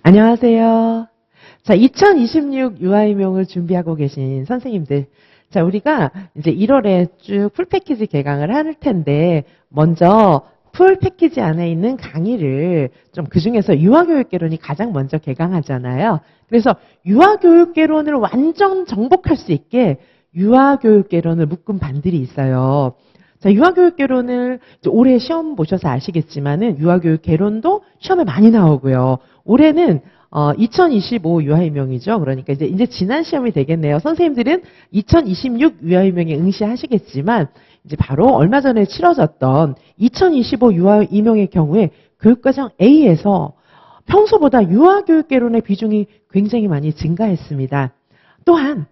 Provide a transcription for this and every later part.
안녕하세요. 자, 2026 유아임용을 준비하고 계신 선생님들. 자, 우리가 이제 1월에 쭉 풀패키지 개강을 할 텐데, 먼저 풀패키지 안에 있는 강의를 좀 그중에서 유아교육개론이 가장 먼저 개강하잖아요. 그래서 유아교육개론을 완전 정복할 수 있게 유아교육개론을 묶은 반들이 있어요. 자, 유아교육개론을 올해 시험 보셔서 아시겠지만은 유아교육개론도 시험에 많이 나오고요. 올해는 2025 유아임용이죠. 그러니까 이제 지난 시험이 되겠네요. 선생님들은 2026 유아임용에 응시하시겠지만 이제 바로 얼마 전에 치러졌던 2025 유아임용의 경우에 교육과정 A에서 평소보다 유아교육개론의 비중이 굉장히 많이 증가했습니다. 또한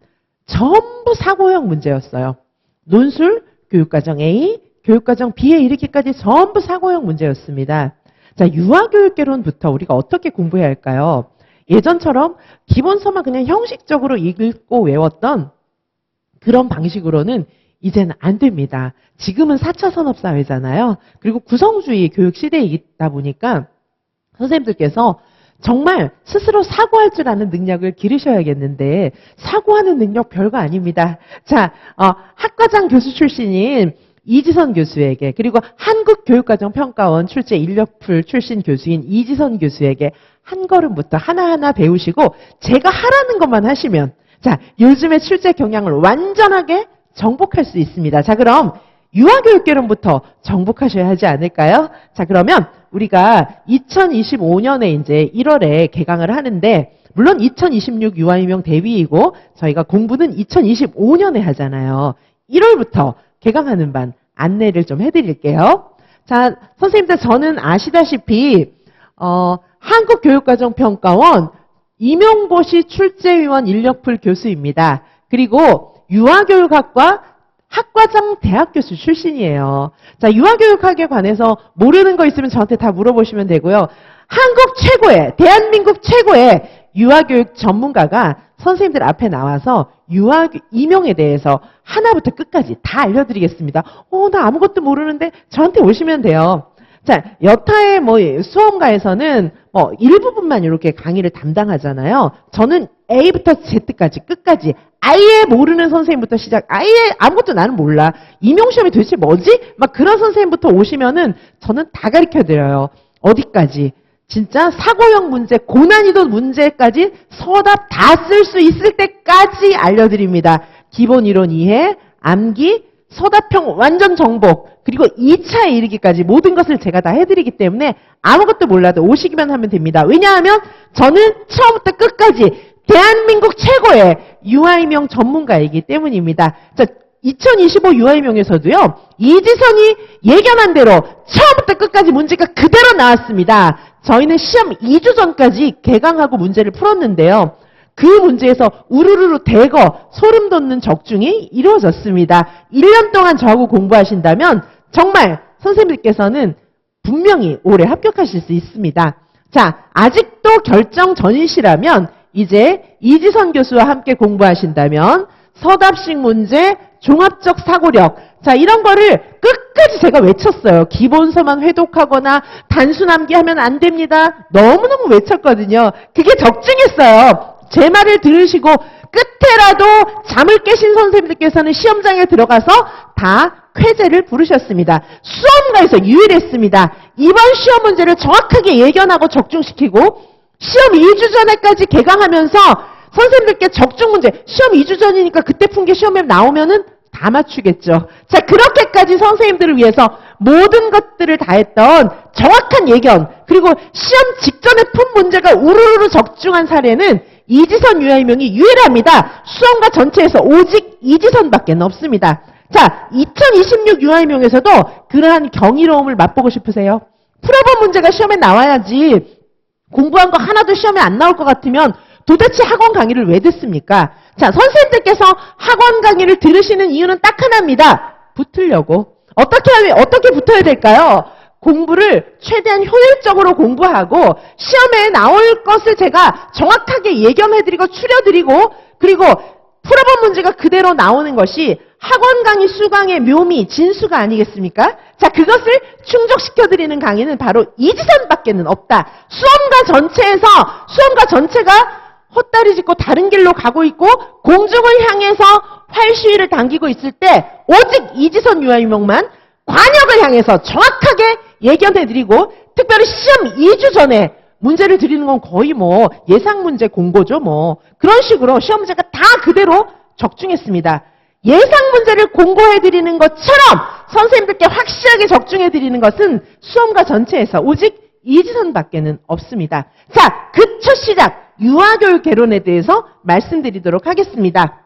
전부 사고형 문제였어요. 논술, 교육과정 A, 교육과정 B에 이르기까지 전부 사고형 문제였습니다. 자, 유아교육개론부터 우리가 어떻게 공부해야 할까요? 예전처럼 기본서만 그냥 형식적으로 읽고 외웠던 그런 방식으로는 이제는 안 됩니다. 지금은 4차 산업사회잖아요. 그리고 구성주의 교육 시대이다 보니까 선생님들께서 정말 스스로 사고할 줄 아는 능력을 기르셔야겠는데 사고하는 능력 별거 아닙니다. 자, 학과장 교수 출신인 이지선 교수에게 그리고 한국교육과정평가원 출제 인력풀 출신 교수인 이지선 교수에게 한 걸음부터 하나하나 배우시고 제가 하라는 것만 하시면 자, 요즘의 출제 경향을 완전하게 정복할 수 있습니다. 자, 그럼 유아교육개론부터 정복하셔야 하지 않을까요? 자, 그러면 우리가 2025년에 이제 1월에 개강을 하는데 물론 2026 유아임용 대비이고 저희가 공부는 2025년에 하잖아요. 1월부터 개강하는 반 안내를 좀 해드릴게요. 자, 선생님들 저는 아시다시피 한국교육과정평가원 임용고시 출제위원 인력풀 교수입니다. 그리고 유아교육학과 학과장 대학교수 출신이에요. 자, 유아교육학에 관해서 모르는 거 있으면 저한테 다 물어보시면 되고요. 한국 최고의, 대한민국 최고의 유아교육 전문가가 선생님들 앞에 나와서 임용에 대해서 하나부터 끝까지 다 알려드리겠습니다. 나 아무것도 모르는데 저한테 오시면 돼요. 자, 여타의 수험가에서는 일부분만 이렇게 강의를 담당하잖아요. 저는 A부터 Z까지 끝까지 아예 모르는 선생님부터 시작, 아예 아무것도 나는 몰라. 임용시험이 도대체 뭐지? 막 그런 선생님부터 오시면은 저는 다 가르쳐 드려요. 어디까지? 진짜 사고형 문제, 고난이도 문제까지 서답 다 쓸 수 있을 때까지 알려드립니다. 기본 이론 이해, 암기, 서답형 완전 정복, 그리고 2차에 이르기까지 모든 것을 제가 다 해드리기 때문에 아무것도 몰라도 오시기만 하면 됩니다. 왜냐하면 저는 처음부터 끝까지 대한민국 최고의 유아임용 전문가이기 때문입니다. 자, 2025 유아임용에서도요, 이지선이 예견한 대로 처음부터 끝까지 문제가 그대로 나왔습니다. 저희는 시험 2주 전까지 개강하고 문제를 풀었는데요. 그 문제에서 우르르르 대거 소름 돋는 적중이 이루어졌습니다. 1년 동안 저하고 공부하신다면 정말 선생님들께서는 분명히 올해 합격하실 수 있습니다. 자, 아직도 결정 전이시라면 이제 이지선 교수와 함께 공부하신다면 서답식 문제, 종합적 사고력, 자, 이런 거를 끝까지 제가 외쳤어요. 기본서만 회독하거나 단순 암기하면 안 됩니다. 너무너무 외쳤거든요. 그게 적중했어요. 제 말을 들으시고 끝에라도 잠을 깨신 선생님들께서는 시험장에 들어가서 다 쾌제를 부르셨습니다. 수험가에서 유일했습니다. 이번 시험 문제를 정확하게 예견하고 적중시키고 시험 2주 전에까지 개강하면서 선생님들께 적중 문제, 시험 2주 전이니까 그때 푼 게 시험에 나오면은 다 맞추겠죠. 자, 그렇게까지 선생님들을 위해서 모든 것들을 다 했던 정확한 예견, 그리고 시험 직전에 푼 문제가 우르르 적중한 사례는 이지선 유아임용이 유일합니다. 수험가 전체에서 오직 이지선밖에 없습니다. 자, 2026 유아임용에서도 그러한 경이로움을 맛보고 싶으세요? 풀어본 문제가 시험에 나와야지 공부한 거 하나도 시험에 안 나올 것 같으면 도대체 학원 강의를 왜 듣습니까? 자, 선생님들께서 학원 강의를 들으시는 이유는 딱 하나입니다. 붙으려고. 어떻게 붙어야 될까요? 공부를 최대한 효율적으로 공부하고 시험에 나올 것을 제가 정확하게 예견해드리고 추려드리고 그리고 풀어본 문제가 그대로 나오는 것이 학원 강의 수강의 묘미, 진수가 아니겠습니까? 자, 그것을 충족시켜드리는 강의는 바로 이지선밖에는 없다. 수험가 전체가 헛다리 짚고 다른 길로 가고 있고 공중을 향해서 활시위를 당기고 있을 때 오직 이지선 유아유명만 관역을 향해서 정확하게 예견해드리고 특별히 시험 2주 전에 문제를 드리는 건 거의 뭐 예상 문제 공고죠. 뭐 그런 식으로 시험 문제가 다 그대로 적중했습니다. 예상 문제를 공고해드리는 것처럼 선생님들께 확실하게 적중해드리는 것은 수험가 전체에서 오직 이지선밖에는 없습니다. 자, 그 첫 시작 유아교육 개론에 대해서 말씀드리도록 하겠습니다.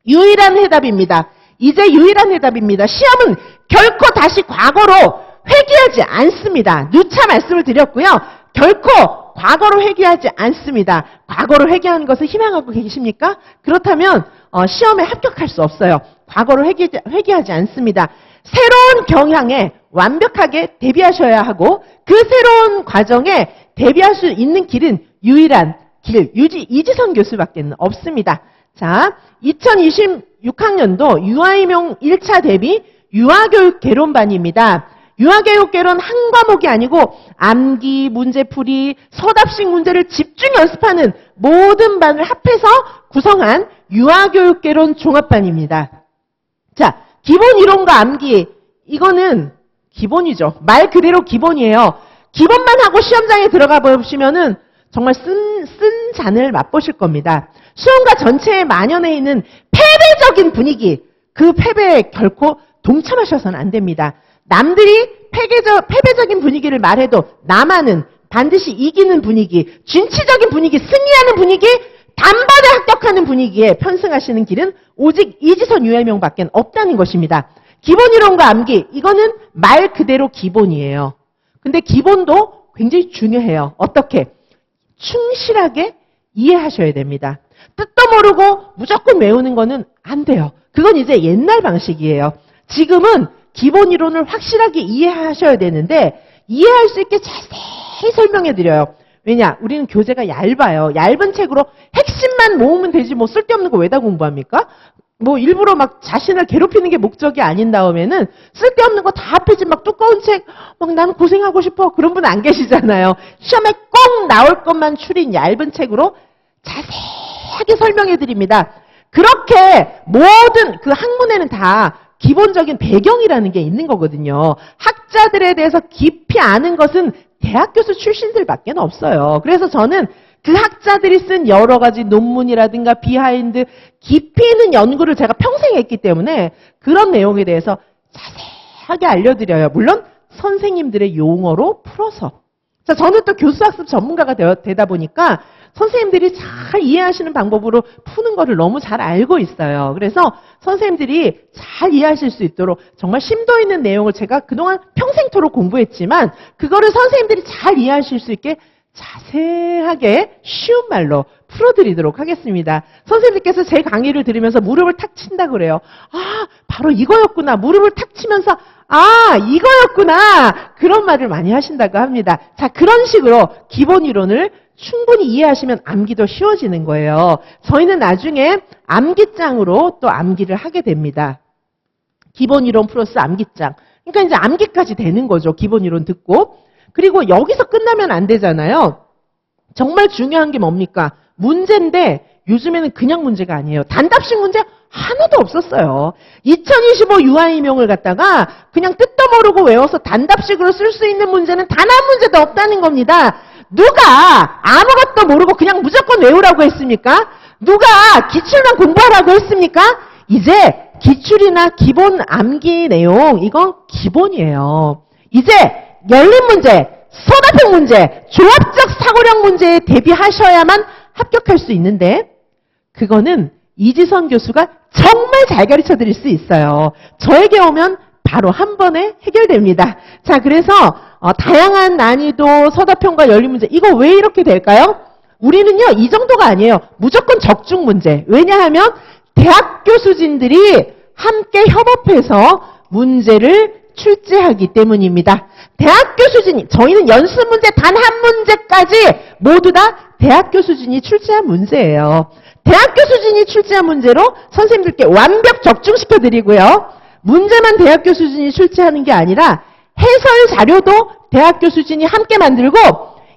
유일한 해답입니다. 이제 유일한 해답입니다. 시험은 결코 다시 과거로 회귀하지 않습니다. 누차 말씀을 드렸고요. 결코 과거로 회귀하지 않습니다. 과거로 회귀하는 것을 희망하고 계십니까? 그렇다면 시험에 합격할 수 없어요. 과거로 회귀하지 않습니다. 새로운 경향에 완벽하게 대비하셔야 하고 그 새로운 과정에 대비할 수 있는 길은 유일한 길, 이지선 교수밖에 없습니다. 자, 2026학년도 유아임용 1차 대비 유아교육 개론반입니다. 유아교육 개론 한 과목이 아니고 암기, 문제풀이, 서답식 문제를 집중 연습하는 모든 반을 합해서 구성한 유아교육 개론 종합반입니다. 자, 기본 이론과 암기, 이거는 기본이죠. 말 그대로 기본이에요. 기본만 하고 시험장에 들어가 보시면은 정말 쓴 잔을 맛보실 겁니다. 수험가 전체에 만연해 있는 패배적인 분위기, 그 패배에 결코 동참하셔서는 안 됩니다. 남들이 패배적인 분위기를 말해도 나만은 반드시 이기는 분위기, 진취적인 분위기, 승리하는 분위기, 단번에 합격하는 분위기에 편승하시는 길은 오직 이지선 유아임용밖에 없다는 것입니다. 기본 이론과 암기, 이거는 말 그대로 기본이에요. 근데 기본도 굉장히 중요해요. 어떻게? 충실하게 이해하셔야 됩니다. 뜻도 모르고 무조건 외우는 거는 안 돼요. 그건 이제 옛날 방식이에요. 지금은 기본 이론을 확실하게 이해하셔야 되는데 이해할 수 있게 자세히 설명해 드려요. 왜냐? 우리는 교재가 얇아요. 얇은 책으로 핵심만 모으면 되지 뭐 쓸데없는 거 왜다 공부합니까? 뭐 일부러 막 자신을 괴롭히는 게 목적이 아닌 다음에는 쓸데없는 거 다 합해진 막 두꺼운 책 막 나는 고생하고 싶어 그런 분 안 계시잖아요. 시험에 꼭 나올 것만 추린 얇은 책으로 자세하게 설명해 드립니다. 그렇게 모든 그 학문에는 다 기본적인 배경이라는 게 있는 거거든요. 학자들에 대해서 깊이 아는 것은 대학 교수 출신들밖에 없어요. 그래서 저는 그 학자들이 쓴 여러 가지 논문이라든가 비하인드 깊이 있는 연구를 제가 평생 했기 때문에 그런 내용에 대해서 자세하게 알려드려요. 물론 선생님들의 용어로 풀어서. 자, 저는 또 교수학습 전문가가 되다 보니까 선생님들이 잘 이해하시는 방법으로 푸는 거를 너무 잘 알고 있어요. 그래서 선생님들이 잘 이해하실 수 있도록 정말 심도 있는 내용을 제가 그동안 평생토록 공부했지만 그거를 선생님들이 잘 이해하실 수 있게 자세하게 쉬운 말로 풀어드리도록 하겠습니다. 선생님께서 제 강의를 들으면서 무릎을 탁 친다 그래요. 아, 바로 이거였구나. 무릎을 탁 치면서 아, 이거였구나. 그런 말을 많이 하신다고 합니다. 자, 그런 식으로 기본 이론을 충분히 이해하시면 암기도 쉬워지는 거예요. 저희는 나중에 암기장으로 또 암기를 하게 됩니다. 기본 이론 플러스 암기장. 그러니까 이제 암기까지 되는 거죠. 기본 이론 듣고. 그리고 여기서 끝나면 안 되잖아요. 정말 중요한 게 뭡니까? 문제인데 요즘에는 그냥 문제가 아니에요. 단답식 문제 하나도 없었어요. 2025 유아임용을 갖다가 그냥 뜻도 모르고 외워서 단답식으로 쓸 수 있는 문제는 단 한 문제도 없다는 겁니다. 누가 아무것도 모르고 그냥 무조건 외우라고 했습니까? 누가 기출만 공부하라고 했습니까? 이제 기출이나 기본 암기 내용 이건 기본이에요. 이제 열린 문제, 서답형 문제, 조합적 사고력 문제에 대비하셔야만 합격할 수 있는데 그거는 이지선 교수가 정말 잘 가르쳐 드릴 수 있어요. 저에게 오면 바로 한 번에 해결됩니다. 자, 그래서 다양한 난이도, 서답형과 열린 문제 이거 왜 이렇게 될까요? 우리는요 이 정도가 아니에요. 무조건 적중 문제. 왜냐하면 대학 교수진들이 함께 협업해서 문제를 출제하기 때문입니다. 대학 교수진이 저희는 연습 문제 단 한 문제까지 모두 다 대학 교수진이 출제한 문제예요. 대학교 수준이 출제한 문제로 선생님들께 완벽 적중시켜 드리고요. 문제만 대학교 수준이 출제하는 게 아니라 해설 자료도 대학교 수준이 함께 만들고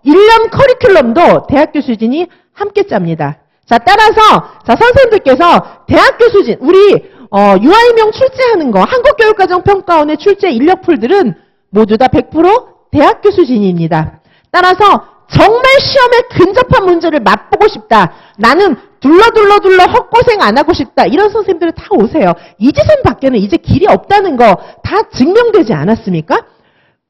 1년 커리큘럼도 대학교 수준이 함께 짭니다. 자, 따라서 선생님들께서 대학교 수준, 우리 유아인명 출제하는 거, 한국교육과정평가원의 출제 인력풀들은 모두 다 100% 대학교 수준입니다. 따라서 정말 시험에 근접한 문제를 맛보고 싶다. 나는 둘러 헛고생 안 하고 싶다. 이런 선생님들은 다 오세요. 이지선 밖에는 이제 길이 없다는 거 다 증명되지 않았습니까?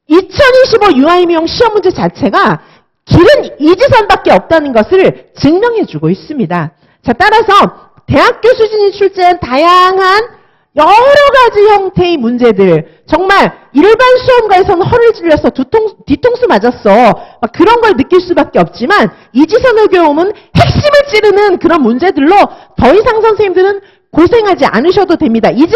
2025 유아인명 시험 문제 자체가 길은 이지선밖에 없다는 것을 증명해주고 있습니다. 자, 따라서 대학교 수준이 출제한 다양한 여러 가지 형태의 문제들, 정말 일반 수험가에서는 허를 찔려서 뒤통수 맞았어. 막 그런 걸 느낄 수밖에 없지만 이지선을 배우면 핵심을 찌르는 그런 문제들로 더 이상 선생님들은 고생하지 않으셔도 됩니다. 이제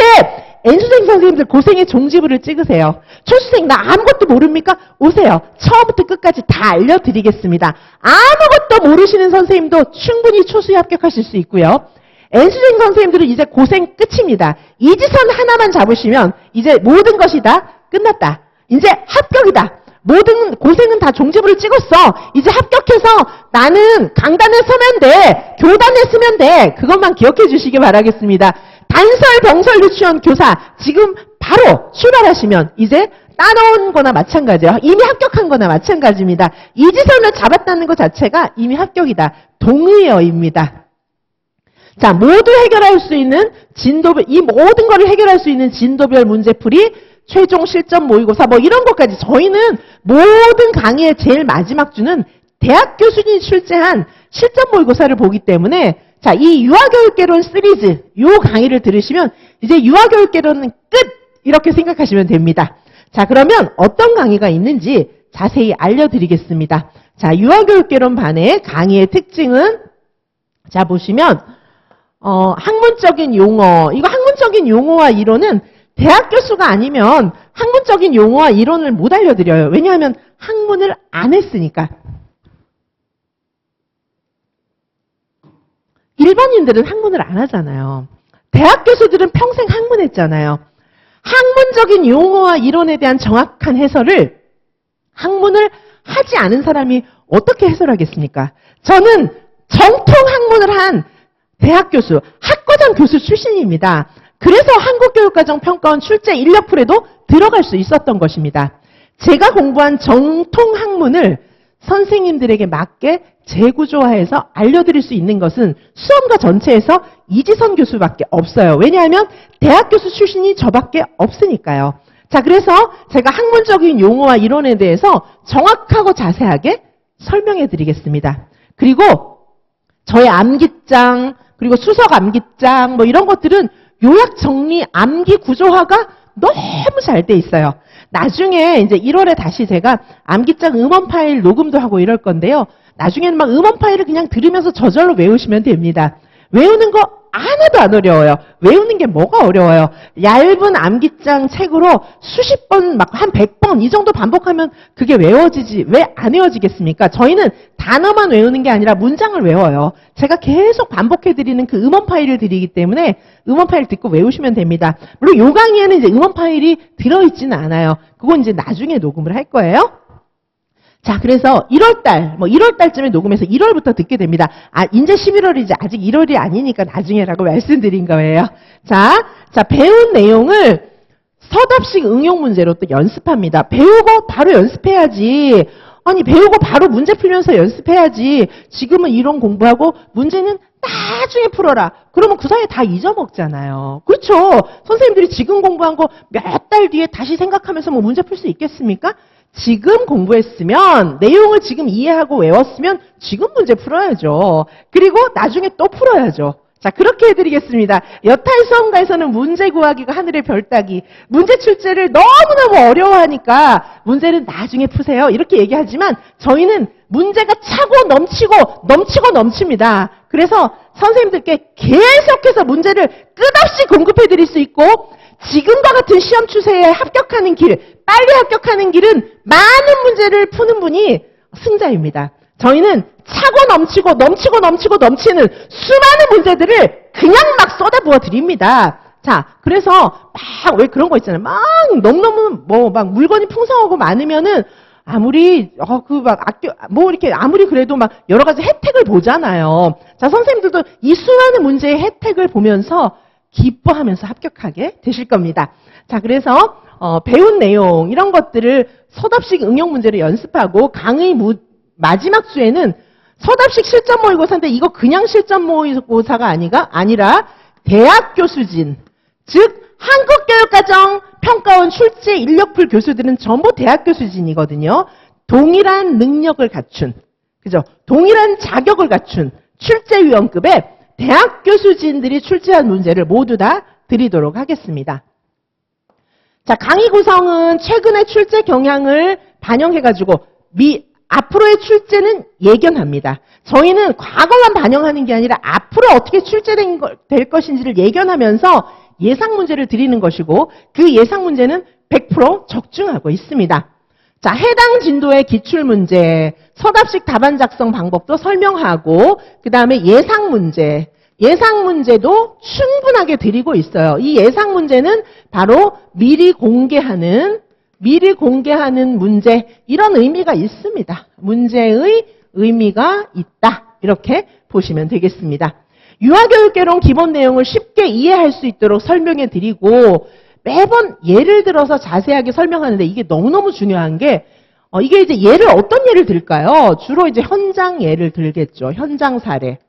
N수생 선생님들 고생의 종지부를 찍으세요. 초수생 나 아무것도 모릅니까? 오세요. 처음부터 끝까지 다 알려드리겠습니다. 아무것도 모르시는 선생님도 충분히 초수에 합격하실 수 있고요. N수생 선생님들은 이제 고생 끝입니다. 이지선 하나만 잡으시면 이제 모든 것이 다 끝났다. 이제 합격이다. 모든 고생은 다 종지부를 찍었어. 이제 합격해서 나는 강단에 서면 돼. 교단에 서면 돼. 그것만 기억해 주시기 바라겠습니다. 단설, 병설, 유치원, 교사 지금 바로 출발하시면 이제 따놓은 거나 마찬가지예요. 이미 합격한 거나 마찬가지입니다. 이지선을 잡았다는 것 자체가 이미 합격이다. 동의어입니다. 자, 모두 해결할 수 있는 진도별, 이 모든 거를 해결할 수 있는 진도별 문제풀이, 최종 실전 모의고사 뭐 이런 것까지 저희는 모든 강의의 제일 마지막 주는 대학교 수준이 출제한 실전 모의고사를 보기 때문에 자, 이 유아교육개론 시리즈 요 강의를 들으시면 이제 유아교육개론은 끝! 이렇게 생각하시면 됩니다. 자, 그러면 어떤 강의가 있는지 자세히 알려드리겠습니다. 자, 유아교육개론 반의 강의의 특징은 자, 보시면 학문적인 용어, 이거 학문적인 용어와 이론은 대학 교수가 아니면 학문적인 용어와 이론을 못 알려드려요. 왜냐하면 학문을 안 했으니까. 일반인들은 학문을 안 하잖아요. 대학 교수들은 평생 학문했잖아요. 학문적인 용어와 이론에 대한 정확한 해설을 학문을 하지 않은 사람이 어떻게 해설하겠습니까? 저는 정통 학문을 한 대학 교수, 학과장 교수 출신입니다. 그래서 한국교육과정평가원 출제 인력풀에도 들어갈 수 있었던 것입니다. 제가 공부한 정통 학문을 선생님들에게 맞게 재구조화해서 알려드릴 수 있는 것은 수험가 전체에서 이지선 교수밖에 없어요. 왜냐하면 대학 교수 출신이 저밖에 없으니까요. 자, 그래서 제가 학문적인 용어와 이론에 대해서 정확하고 자세하게 설명해 드리겠습니다. 그리고 저의 암기장, 그리고 수석 암기장 뭐 이런 것들은 요약 정리 암기 구조화가 너무 잘 돼 있어요. 나중에 이제 1월에 다시 제가 암기장 음원 파일 녹음도 하고 이럴 건데요. 나중에는 막 음원 파일을 그냥 들으면서 저절로 외우시면 됩니다. 외우는 거 하나도 안 어려워요. 외우는 게 뭐가 어려워요. 얇은 암기장 책으로 수십 번, 막 한 100번 이 정도 반복하면 그게 외워지지. 왜 안 외워지겠습니까? 저희는 단어만 외우는 게 아니라 문장을 외워요. 제가 계속 반복해드리는 그 음원 파일을 드리기 때문에 음원 파일 듣고 외우시면 됩니다. 물론 요 강의에는 이제 음원 파일이 들어있지는 않아요. 그건 이제 나중에 녹음을 할 거예요. 자, 그래서 1월달, 1월달쯤에 녹음해서 1월부터 듣게 됩니다. 아, 이제 11월이지 아직 1월이 아니니까 나중에라고 말씀드린 거예요. 자, 배운 내용을 서답식 응용 문제로 또 연습합니다. 배우고 바로 연습해야지. 아니, 배우고 바로 문제 풀면서 연습해야지. 지금은 이론 공부하고 문제는 나중에 풀어라. 그러면 그 사이에 다 잊어먹잖아요. 그렇죠? 선생님들이 지금 공부한 거 몇 달 뒤에 다시 생각하면서 뭐 문제 풀 수 있겠습니까? 지금 공부했으면, 내용을 지금 이해하고 외웠으면 지금 문제 풀어야죠. 그리고 나중에 또 풀어야죠. 자, 그렇게 해드리겠습니다. 여타의 수험가에서는 문제 구하기가 하늘의 별 따기, 문제 출제를 너무너무 어려워하니까 문제는 나중에 푸세요. 이렇게 얘기하지만 저희는 문제가 차고 넘치고 넘칩니다. 그래서 선생님들께 계속해서 문제를 끝없이 공급해드릴 수 있고, 지금과 같은 시험 추세에 합격하는 길, 빨리 합격하는 길은 많은 문제를 푸는 분이 승자입니다. 저희는 차고 넘치는 수많은 문제들을 그냥 막 쏟아부어 드립니다. 자, 그래서 막 왜 그런 거 있잖아요. 막 너무너무 막 물건이 풍성하고 많으면은 아무리 이렇게 아무리 그래도 막 여러 가지 혜택을 보잖아요. 자, 선생님들도 이 수많은 문제의 혜택을 보면서 기뻐하면서 합격하게 되실 겁니다. 자, 그래서 배운 내용 이런 것들을 서답식 응용 문제를 연습하고 강의 마지막 주에는 서답식 실전 모의고사인데 이거 그냥 실전 모의고사가 아니라 대학교 수진, 즉 한국교육과정 평가원 출제 인력풀 교수들은 전부 대학교 수준이거든요. 동일한 능력을 갖춘, 그죠? 동일한 자격을 갖춘 출제위원급의 대학교 수진들이 출제한 문제를 모두 다 드리도록 하겠습니다. 자, 강의 구성은 최근의 출제 경향을 반영해가지고 앞으로의 출제는 예견합니다. 저희는 과거만 반영하는 게 아니라 앞으로 어떻게 출제될 것인지를 예견하면서 예상 문제를 드리는 것이고 그 예상 문제는 100% 적중하고 있습니다. 자, 해당 진도의 기출문제, 서답식 답안 작성 방법도 설명하고 그 다음에 예상 문제도 충분하게 드리고 있어요. 이 예상 문제는 바로 미리 공개하는 문제, 이런 의미가 있습니다. 문제의 의미가 있다. 이렇게 보시면 되겠습니다. 유아교육개론 기본 내용을 쉽게 이해할 수 있도록 설명해 드리고 매번 예를 들어서 자세하게 설명하는데 이게 너무너무 중요한 게 이게 이제 어떤 예를 들까요? 주로 이제 현장 예를 들겠죠. 현장 사례.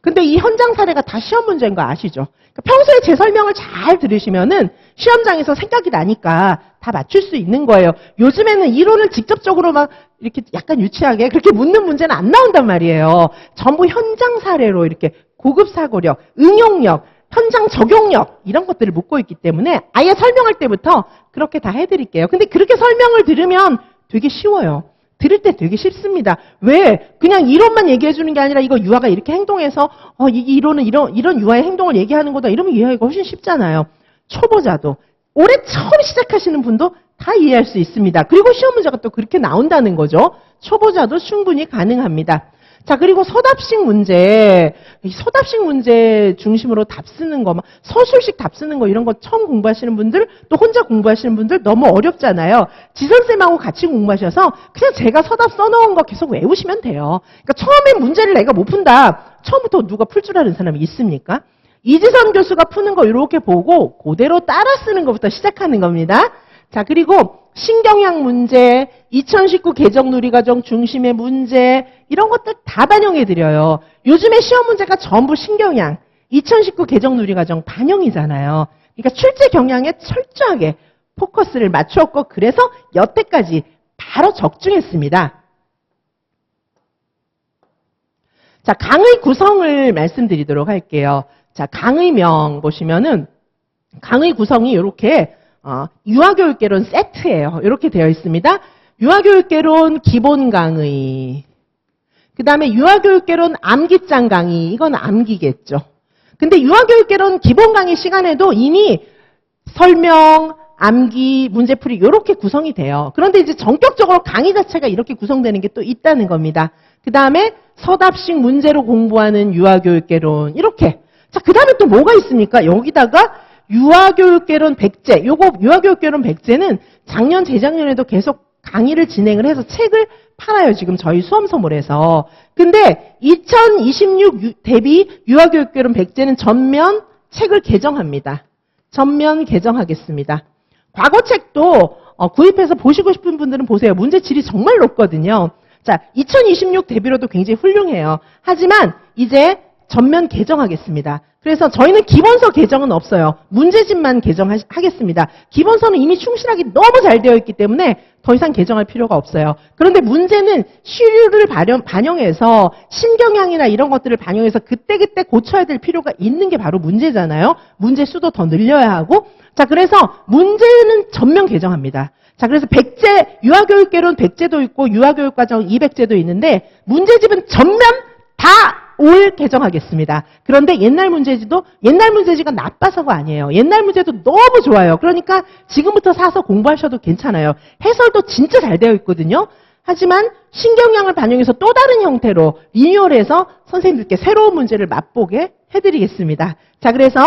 근데 이 현장 사례가 다 시험 문제인 거 아시죠? 그러니까 평소에 제 설명을 잘 들으시면은 시험장에서 생각이 나니까 다 맞출 수 있는 거예요. 요즘에는 이론을 직접적으로 막 이렇게 약간 유치하게 그렇게 묻는 문제는 안 나온단 말이에요. 전부 현장 사례로 이렇게 고급 사고력, 응용력, 현장 적용력 이런 것들을 묻고 있기 때문에 아예 설명할 때부터 그렇게 다 해드릴게요. 근데 그렇게 설명을 들으면 되게 쉬워요. 들을 때 되게 쉽습니다. 왜? 그냥 이론만 얘기해 주는 게 아니라 이거 유아가 이렇게 행동해서 이 이론은 이런 유아의 행동을 얘기하는 거다. 이러면 이해하기가 훨씬 쉽잖아요. 초보자도 올해 처음 시작하시는 분도 다 이해할 수 있습니다. 그리고 시험 문제가 또 그렇게 나온다는 거죠. 초보자도 충분히 가능합니다. 자, 그리고 서답식 문제 중심으로 답 쓰는 거, 서술식 답 쓰는 거 이런 거 처음 공부하시는 분들, 또 혼자 공부하시는 분들 너무 어렵잖아요. 지선쌤하고 같이 공부하셔서 그냥 제가 서답 써놓은 거 계속 외우시면 돼요. 그러니까 처음에 문제를 내가 못 푼다. 처음부터 누가 풀 줄 아는 사람이 있습니까? 이지선 교수가 푸는 거 이렇게 보고 그대로 따라 쓰는 것부터 시작하는 겁니다. 자, 그리고 신경향 문제, 2019 개정 누리과정 중심의 문제 이런 것들 다 반영해드려요. 요즘에 시험 문제가 전부 신경향, 2019 개정 누리과정 반영이잖아요. 그러니까 출제 경향에 철저하게 포커스를 맞추었고 그래서 여태까지 바로 적중했습니다. 자, 강의 구성을 말씀드리도록 할게요. 자, 강의명 보시면은 강의 구성이 이렇게 유아교육개론 세트예요. 이렇게 되어 있습니다. 유아교육개론 기본 강의, 그 다음에 유아교육개론 암기장 강의, 이건 암기겠죠. 근데 유아교육개론 기본 강의 시간에도 이미 설명, 암기, 문제풀이 이렇게 구성이 돼요. 그런데 이제 전격적으로 강의 자체가 이렇게 구성되는 게 또 있다는 겁니다. 그 다음에 서답식 문제로 공부하는 유아교육개론 이렇게. 자, 그 다음에 또 뭐가 있습니까? 여기다가 유아교육개론 백제, 요거 유아교육개론 백제는 작년, 재작년에도 계속 강의를 진행을 해서 책을 팔아요. 지금 저희 수험서물에서. 근데 2026 대비 유아교육개론 백제는 전면 책을 개정합니다. 전면 개정하겠습니다. 과거 책도 구입해서 보시고 싶은 분들은 보세요. 문제질이 정말 높거든요. 자, 2026 대비로도 굉장히 훌륭해요. 하지만 이제 전면 개정하겠습니다. 그래서 저희는 기본서 개정은 없어요. 문제집만 개정하겠습니다. 기본서는 이미 충실하게 너무 잘 되어 있기 때문에 더 이상 개정할 필요가 없어요. 그런데 문제는 시류를 반영해서 신경향이나 이런 것들을 반영해서 그때그때 고쳐야 될 필요가 있는 게 바로 문제잖아요. 문제 수도 더 늘려야 하고. 자, 그래서 문제는 전면 개정합니다. 자, 그래서 백제, 유아교육개론 백제도 있고 유아교육과정 200제도 있는데 문제집은 전면 다 올 개정하겠습니다. 그런데 옛날 문제지가 나빠서가 아니에요. 옛날 문제도 너무 좋아요. 그러니까 지금부터 사서 공부하셔도 괜찮아요. 해설도 진짜 잘 되어 있거든요. 하지만 신경량을 반영해서 또 다른 형태로 리뉴얼해서 선생님들께 새로운 문제를 맛보게 해드리겠습니다. 자, 그래서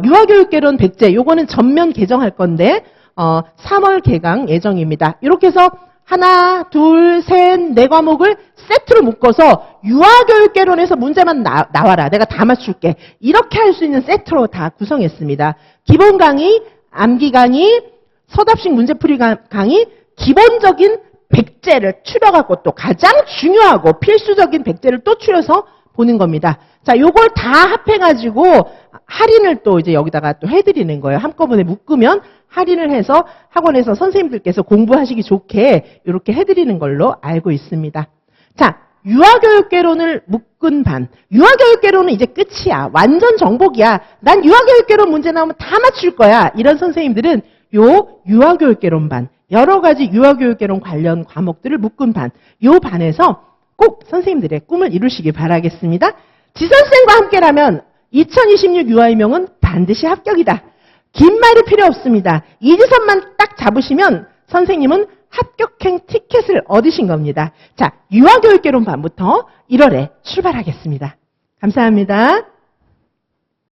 유아교육개론 백제 요거는 전면 개정할 건데 3월 개강 예정입니다. 이렇게 해서 하나, 둘, 셋, 네 과목을 세트로 묶어서 유아교육개론에서 문제만 나와라. 내가 다 맞출게. 이렇게 할 수 있는 세트로 다 구성했습니다. 기본 강의, 암기 강의, 서답식 문제풀이 강의, 기본적인 백제를 추려갖고 또 가장 중요하고 필수적인 백제를 또 추려서 보는 겁니다. 자, 요걸 다 합해가지고 할인을 또 이제 여기다가 또 해드리는 거예요. 한꺼번에 묶으면 할인을 해서 학원에서 선생님들께서 공부하시기 좋게 이렇게 해드리는 걸로 알고 있습니다. 자, 유아교육개론을 묶은 반. 유아교육개론은 이제 끝이야. 완전 정복이야. 난 유아교육개론 문제 나오면 다 맞출 거야. 이런 선생님들은 요 유아교육개론 반, 여러 가지 유아교육개론 관련 과목들을 묶은 반, 요 반에서 꼭 선생님들의 꿈을 이루시기 바라겠습니다. 지선생과 함께라면 2026 유아이명은 반드시 합격이다. 긴 말이 필요 없습니다. 이지선만 딱 잡으시면 선생님은 합격행 티켓을 얻으신 겁니다. 자, 유아교육개론 반부터 1월에 출발하겠습니다. 감사합니다.